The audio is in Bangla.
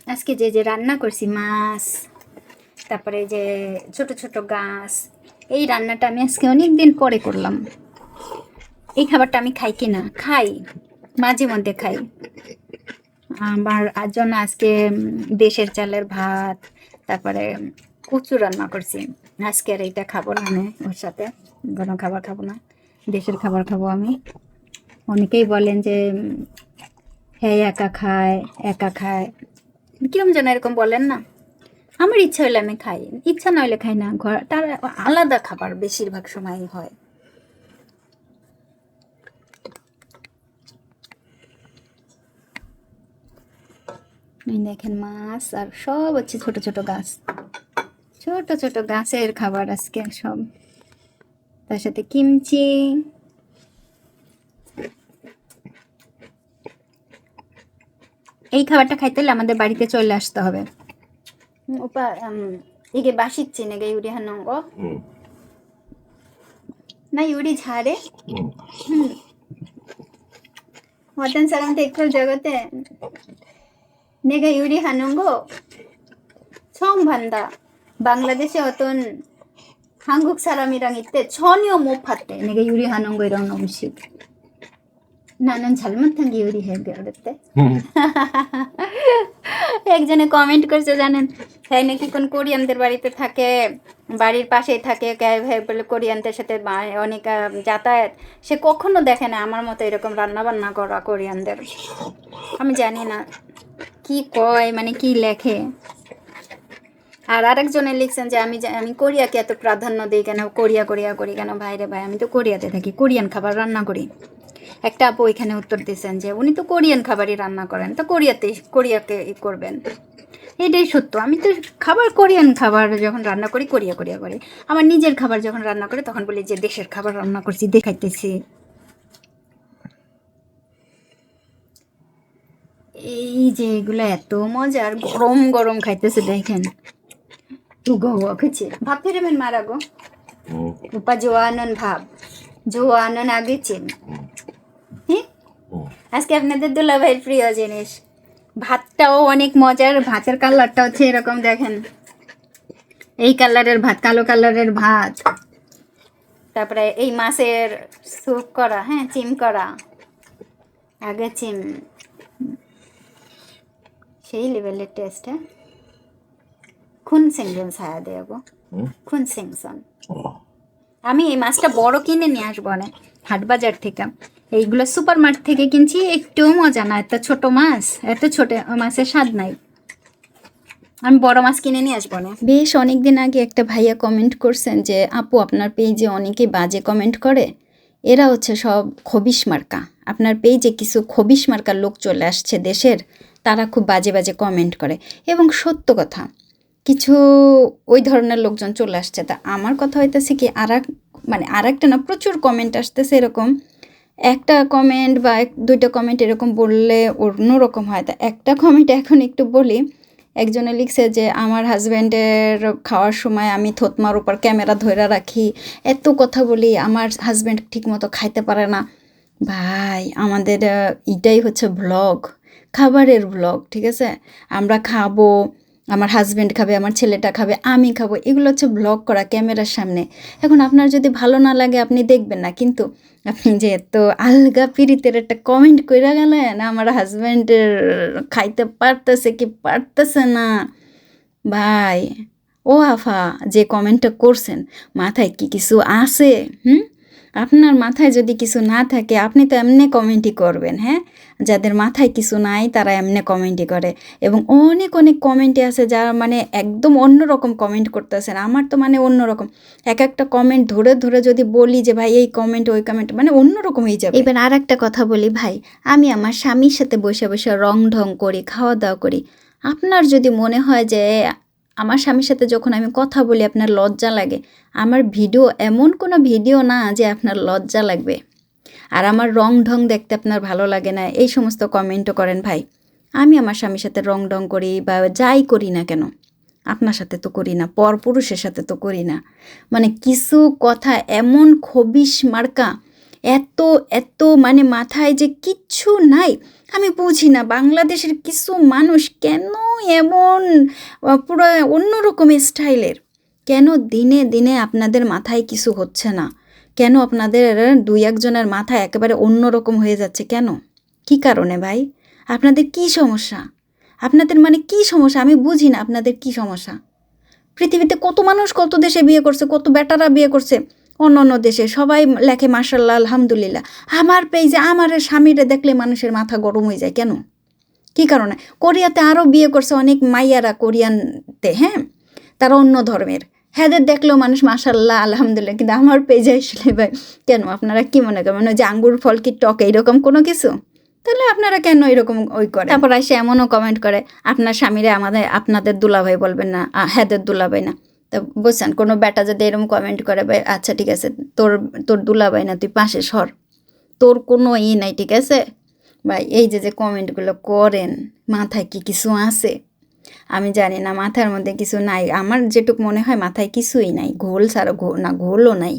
আজকে যে যে রান্না করছি মাছ, তারপরে যে ছোট ছোট গাছ, এই রান্নাটা আমি আজকে অনেক দিন পরে করলাম। এই খাবারটা আমি খাই কি না, খাই, মাঝে মধ্যে খাই। আমার জন্য আজকে দেশের চালের ভাত, তারপরে কচু রান্না করছি। আজকে আর এইটা খাবো না, আমি ওর সাথে কোনো খাবার খাবো না, দেশের খাবার খাবো আমি। অনেকেই বলেন যে হ্যাঁ একা খায়, একা খায়, কিরম যেন এরকম বলেন না। আমার ইচ্ছা হইলে আমি খাই, ইচ্ছা না হইলে খাই না। ঘর তার আলাদা খাবার বেশিরভাগ সময় হয়। এই দেখেন মাছ আর সব হচ্ছে ছোট ছোট গাছ, ছোট ছোট গাছের খাবার আজকে সব, তার সাথে কিমচি। এই খাবারটা খাইতে হলে আমাদের বাড়িতে চলে আসতে হবে। ওপা 이게 맛있지? 내가 요리하는 거? 나 요리 잘해? 어떤 사람 댓글 적었대. 내가 요리하는 거 처음 본다. 방글라데시 어떤 한국 사람이랑 있대. 전혀 못 봤대. 내가 요리하는 거 이런 음식. 나는 잘못한 게 요리해 그랬대. একজনে কমেন্ট করছে জানেন, হ্যাঁ নাকি কোন কোরিয়ানদের বাড়িতে থাকে, বাড়ির পাশেই থাকে, বলে কোরিয়ানদের সাথে অনেক যাতায়াত, সে কখনো দেখে না আমার মতো এরকম রান্না বান্না করা কোরিয়ানদের। আমি জানি না কি কয়, মানে কি লেখে। আর আরেকজনে লিখছেন যে আমি কোরিয়াকে এত প্রাধান্য দিই কেন, কোরিয়া কোরিয়া করি কেন। ভাইরে ভাই, আমি তো কোরিয়াতে থাকি, কোরিয়ান খাবার রান্না করি। একটা আপু এখানে উত্তর দিয়েছেন যে উনি তো কোরিয়ান খাবারই রান্না করেন, তো কোরিয়াকে করবেন। এটাই সত্য, আমি তো খাবার কোরিয়ান খাবার যখন রান্না করি কোরিয়া কোরিয়া করি। আমার নিজের খাবার যখন রান্না করি তখন বলি যে দেশের খাবার রান্না করছি, দেখাইতেছি। এই যে এগুলো এত মজার, গরম গরম খাইতেছে দেখেন। 우거우거 그치? 밥 해르면 말하고 오빠 좋아하는 밥, 좋아하는 아귀찜. আজকে আপনাদের দুলাভাইয়ের প্রিয় জিনিস। ভাতটাও অনেক মজার, ভাতের কালারটা হচ্ছে এরকম দেখেন, এই কালারের ভাত, কালো কালারের ভাত। তারপরে এই মাছের স্যুপ করা, হ্যাঁ চিম করা, আগে চিম, সেই লেভেলের টেস্ট। হ্যাঁ খুনসেংজন ছায়া দেবো, খুনসেংসন। আমি এই মাছটা বড় কিনে নিয়ে আসবো না হাটবাজার থেকে, এইগুলো সুপার মার্কেট থেকে কিনছি, একটু মজা না, এত ছোট মাছ, এত ছোট মাছের স্বাদ নাই। আমি বড় মাছ কিনে নিয়ে আসবো না। বেশ অনেকদিন আগে একটা ভাইয়া কমেন্ট করছেন যে আপু আপনার পেজে অনেকে বাজে কমেন্ট করে, এরা হচ্ছে সব খবিশ মার্কা। আপনার পেজে কিছু খবিশ মার্কার লোক চলে আসছে দেশের, তারা খুব বাজে বাজে কমেন্ট করে, এবং সত্য কথা কিছু ওই ধরনের লোকজন চলে আসছে। তা আমার কথা হইতেছে কি, মানে আর একটা না, প্রচুর কমেন্ট আসতেছে এরকম। একটা কমেন্ট বা দুইটা কমেন্ট এরকম বললে অন্যরকম হয়। তা একটা কমেন্ট এখন একটু বলি। একজনে লিখছে যে আমার হাজব্যান্ডের খাওয়ার সময় আমি থতমার উপর ক্যামেরা ধরে রাখি, এত কথা বলি, আমার হাজব্যান্ড ঠিকমতো খাইতে পারে না। ভাই আমাদের এটাই হচ্ছে ব্লগ, খাবারের ব্লগ, ঠিক আছে? আমরা খাবো, আমার হাজব্যান্ড খাবে, আমার ছেলেটা খাবে, আমি খাবো, এগুলো হচ্ছে ব্লগ করা ক্যামেরার সামনে। এখন আপনার যদি ভালো না লাগে আপনি দেখবেন না, কিন্তু আপনি যে এত আলগা পিরিতের একটা কমেন্ট কইরা গেলেন আমার হাজব্যান্ডের খাইতে পারতেছে কি পারতেছে না, ভাই ও আফা যে কমেন্টটা করছেন মাথায় কি কিছু আছে? আপনার মাথায় যদি কিছু না থাকে আপনি তো এমনি কমেন্টই করবেন। হ্যাঁ, যাদের মাথায় কিছু নাই তারা এমনি কমেন্টই করে, এবং অনেক অনেক কমেন্টে আছে যারা মানে একদম অন্যরকম কমেন্ট করতেছেন। আমার তো মানে অন্যরকম, এক একটা কমেন্ট ধরে ধরে যদি বলি যে ভাই এই কমেন্ট ওই কমেন্ট, মানে অন্যরকম হয়ে যাবে। এবার আর একটা কথা বলি ভাই, আমি আমার স্বামীর সাথে বসে বসে রং ঢং করি, খাওয়া দাওয়া করি। আপনার যদি মনে হয় যে আমার স্বামীর সাথে যখন আমি কথা বলি আপনার লজ্জা লাগে, আমার ভিডিও এমন কোনো ভিডিও না যে আপনার লজ্জা লাগবে। আর আমার রং ঢং দেখতে আপনার ভালো লাগে না, এই সমস্ত কমেন্টও করেন। ভাই আমি আমার স্বামীর সাথে রং ঢং করি বা যাই করি না কেন, আপনার সাথে তো করি না, পরপুরুষের সাথে তো করি না। মানে কিছু কথা এমন খবিশ মার্কা, এত এত মানে মাথায় যে কিচ্ছু নাই। আমি বুঝি না বাংলাদেশের কিছু মানুষ কেন এমন পুরো অন্যরকম স্টাইলের। কেন দিনে দিনে আপনাদের মাথায় কিছু হচ্ছে না? কেন আপনাদের ২-১ জনের মাথা একেবারে অন্যরকম হয়ে যাচ্ছে কেন? কী কারণে ভাই? আপনাদের কী সমস্যা? আপনাদের মানে কী সমস্যা? আমি বুঝি না আপনাদের কী সমস্যা। পৃথিবীতে কত মানুষ কত দেশে বিয়ে করছে, কত বেটারা বিয়ে করছে অন্য অন্য দেশে, সবাই লেখে মাশাল্লাহ আলহামদুলিল্লাহ। আমার পেজে আমার স্বামীরে দেখলে মানুষের মাথা গরম হয়ে যায় কেন? কী কারণে? কোরিয়াতে আরও বিয়ে করছে অনেক মাইয়ারা কোরিয়ানতে, হ্যাঁ, তারা অন্য ধর্মের, হ্যাঁদের দেখলেও মানুষ মাশাল্লাহ আলহামদুলিল্লাহ। কিন্তু আমার পেজে আসলে ভাই কেন আপনারা কী মনে করেন যে আঙ্গুর ফল কি টক এইরকম কোনো কিছু? তাহলে আপনারা কেন এরকম ওই করে? তারপর এসে এমনও কমেন্ট করে আপনার স্বামীরে আপনাদের দুলাভাই বলবেন না, হ্যাঁদের দুলাভাই না। তো বুঝছেন, কোনো বেটা যদি এরকম কমেন্ট করে ভাই আচ্ছা ঠিক আছে, তোর তোর দুলাভাই না, তুই পাশে সর, তোর কোনো নাই, ঠিক আছে ভাই? এই যে কমেন্টগুলো করেন, মাথায় কি কিছু আছে? আমি জানি না, মাথার মধ্যে কিছু নাই। আমার যেটুকু মনে হয় মাথায় কিছুই নাই, ঘোল ছাড়া না ঘোলও নাই।